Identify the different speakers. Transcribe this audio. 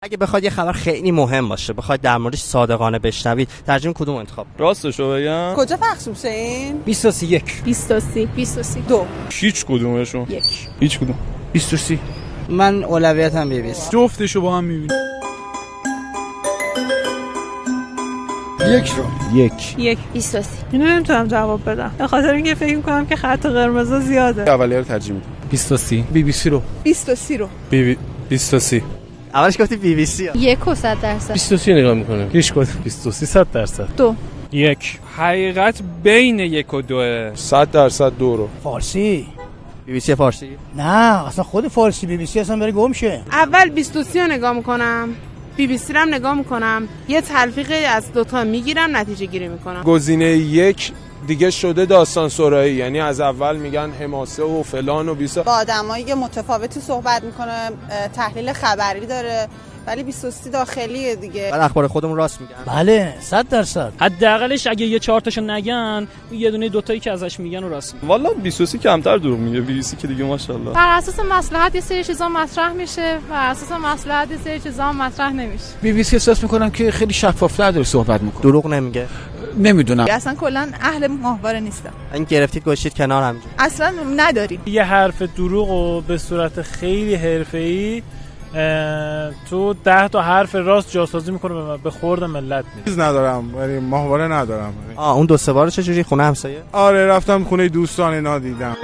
Speaker 1: اگه بخواد یه خبر خیلی مهم باشه، بخواد در موردش صادقانه بشنوید، ترجمه کدوم انتخاب؟
Speaker 2: راستشو بگم
Speaker 3: کجا پخش میشه این؟
Speaker 4: 21
Speaker 5: 22
Speaker 3: 2
Speaker 2: هیچ کدومشون.
Speaker 4: هیچ کدوم
Speaker 6: 23
Speaker 4: من اولویتم بی‌بی‌سی.
Speaker 6: جفتشو با هم میبینیم.
Speaker 5: یک 23.
Speaker 7: اینو نمیتونم جواب بدم به خاطر اینکه فکر میکنم که خط قرمز زیاده.
Speaker 2: اولیه رو ترجیح میدم.
Speaker 6: 23 BBC رو
Speaker 2: 23
Speaker 1: اولش گفتی بی بی سی.
Speaker 5: 100%.
Speaker 6: 23 نگاه میکنه. هیچ کدوم 23 100%.
Speaker 5: 2
Speaker 6: 1
Speaker 4: حقیقت بین 1 و 2.
Speaker 2: 100% دو رو.
Speaker 4: فارسی
Speaker 1: بی بی سی فارسی.
Speaker 4: نه اصلا خود فارسی BBC اصلا بره گم شه.
Speaker 7: اول 23 رو نگاه میکنم، BBC رو هم نگاه میکنم، یه تلفیقی از دوتا میگیرم، نتیجه گیری میکنم.
Speaker 2: گزینه 1 دیگه شده داستان سرایی، یعنی از اول میگن حماسه و فلان و بیسا.
Speaker 3: با آدمای متفاوتی صحبت میکنه، تحلیل خبری داره، ولی 23 داخلیه دیگه.
Speaker 1: بعد اخبار خودمون راست میگن.
Speaker 4: بله 100%.
Speaker 8: حداقلش اگه یه 4 تاشو نگن، یه دونه دوتایی که ازش میگن رو راست میگن.
Speaker 2: والا 23 کمتر دروغ میگه، 23 که دیگه ماشاءالله.
Speaker 5: بر اساس مصلحت یه سری چیزا مطرح میشه، بر اساس مصلحت یه سری چیزا مطرح نمیشه.
Speaker 6: BBC احساس میکنم که خیلی شفافتر داره صحبت میکنه.
Speaker 1: دروغ نمیگه.
Speaker 6: نمیدونم.
Speaker 3: اصلا کلا اهل ماهواره نیستم.
Speaker 1: این گرفتید گوشید کنار همینجوری.
Speaker 3: اصلا نداریم.
Speaker 9: یه حرف دروغو به صورت خیلی حرفه‌ای تو 10 تا حرف راست جاسازی میکنه به خورد ملت نیست.
Speaker 2: چیز ندارم، یعنی ماهواره ندارم.
Speaker 1: اون 2-3 بار چجوری خونه همسایه؟
Speaker 2: آره رفتم خونه دوستان اینا دیدم.